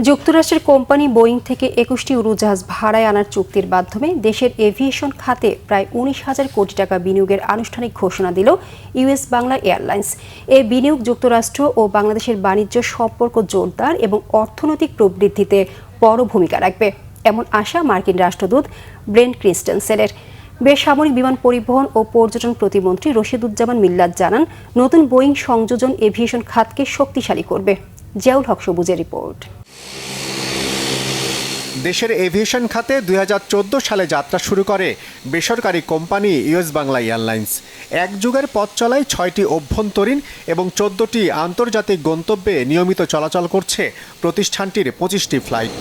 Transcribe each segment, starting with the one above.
যুক্তরাষ্ট্রের company Boeing থেকে ২১টি উড়োজাহাজ ভাড়ায় আনার চুক্তির মাধ্যমে দেশের এভিয়েশন খাতে প্রায় ১৯,০০০ কোটি টাকা বিনিয়োগের আনুষ্ঠানিক ঘোষণা দিল ইউএস বাংলা এয়ারলাইন্স। এই বিনিয়োগ যুক্তরাষ্ট্র ও বাংলাদেশের বাণিজ্য সম্পর্ক জোরদার এবং অর্থনৈতিক প্রবৃদ্ধিতে বড় ভূমিকা রাখবে, এমন আশা মার্কিন রাষ্ট্রদূত ব্রেন্ট ক্রিস্টেনসেনের। বেসামরিক বিমান পরিবহন ও পর্যটন প্রতিমন্ত্রী রশিদুজ্জামান মিল্লাত জানান, নতুন বোয়িং সংযোজন এভিয়েশন খাতকে শক্তিশালী করবে। জিয়াউল হক সবুজের রিপোর্ট। দেশের এভিয়েশন খাতে ২০১৪ সালে যাত্রা শুরু করে বেসরকারি কোম্পানি ইউএস বাংলা এয়ারলাইন্স। এক যুগের পথ চলায় ৬টি অভ্যন্তরীণ এবং ১৪টি আন্তর্জাতিক গন্তব্যে নিয়মিত চলাচল করছে প্রতিষ্ঠানটির ২৫টি ফ্লাইট।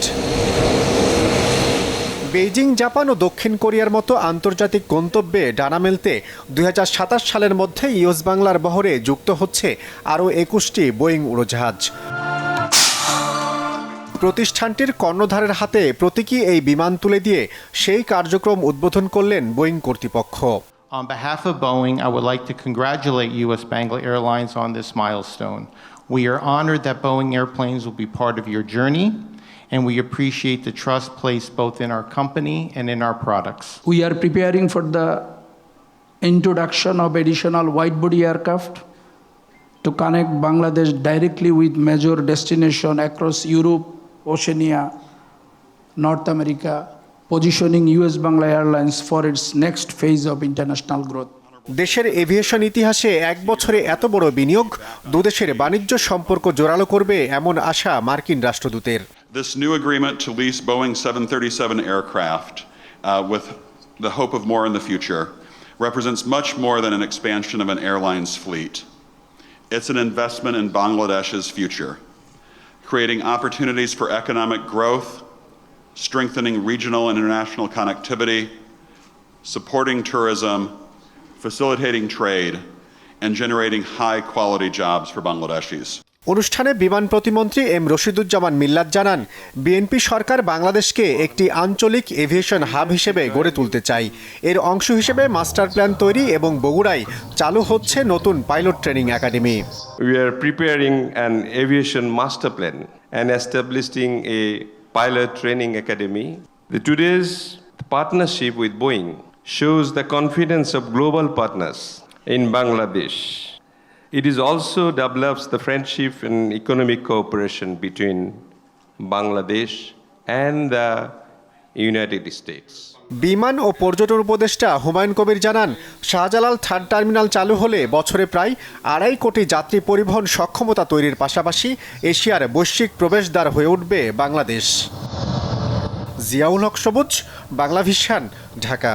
বেইজিং, জাপান ও দক্ষিণ কোরিয়ার মতো আন্তর্জাতিক গন্তব্যে ডানা মেলতে ২০২৭ সালের মধ্যে ইউএস বাংলার বহরে যুক্ত হচ্ছে আরও ২১টি বোয়িং উড়োজাহাজ। প্রতিষ্ঠানটির কর্ণধারের হাতে প্রতীকী এই বিমান তুলে দিয়ে সেই কার্যক্রম উদ্বোধন করলেন বোয়িং কর্তৃপক্ষ। On behalf of Boeing, I would like to congratulate U.S. Bangla Airlines on this milestone. We are honored that Boeing airplanes will be part of your journey, and we appreciate the trust placed both in our company and in our products. We are preparing for the introduction of additional wide-body aircraft to connect Bangladesh directly with major destinations across Europe, Oceania, North America, positioning U.S. Bangla Airlines for its next phase of international growth. দেশের aviation ইতিহাসে এক বছরে এত বড় বিনিয়োগ দুদেশের বাণিজ্য সম্পর্ক জোরালো করবে এমন আশা মার্কিন রাষ্ট্রদূতের। This new agreement to lease Boeing 737 aircraft with the hope of more in the future represents much more than an expansion of an airline's fleet. It's an investment in Bangladesh's future, creating opportunities for economic growth, strengthening regional and international connectivity, supporting tourism, facilitating trade, and generating high-quality jobs for Bangladeshis. অনুষ্ঠানে বিমান প্রতিমন্ত্রী M Rashiduzzaman মিল্লাত জানান, BNP সরকার বাংলাদেশকে একটি আঞ্চলিক aviation hub হিসেবে গড়ে তুলতে চায়। এর অংশ হিসেবে মাস্টার প্ল্যান তৈরি এবং বগুড়ায় চালু হচ্ছে নতুন pilot training academy. We are preparing an aviation master plan and establishing a pilot training academy. Today's partnership with Boeing shows the confidence of global partners in Bangladesh. It is also develops the friendship and economic cooperation between Bangladesh and the United States. বিমান ও পর্যটন উপদেষ্টা হুমায়ুন কবির জানান, Shahjalal third terminal চালু হলে বছরে প্রায় ২.৫ কোটি যাত্রী পরিবহন সক্ষমতা তৈরির পাশাপাশি এশিয়ার বৈশ্বিক প্রবেশদ্বার হয়ে উঠবে বাংলাদেশ। জিয়াউল হক সবুজ, বাংলা ভিশন, ঢাকা।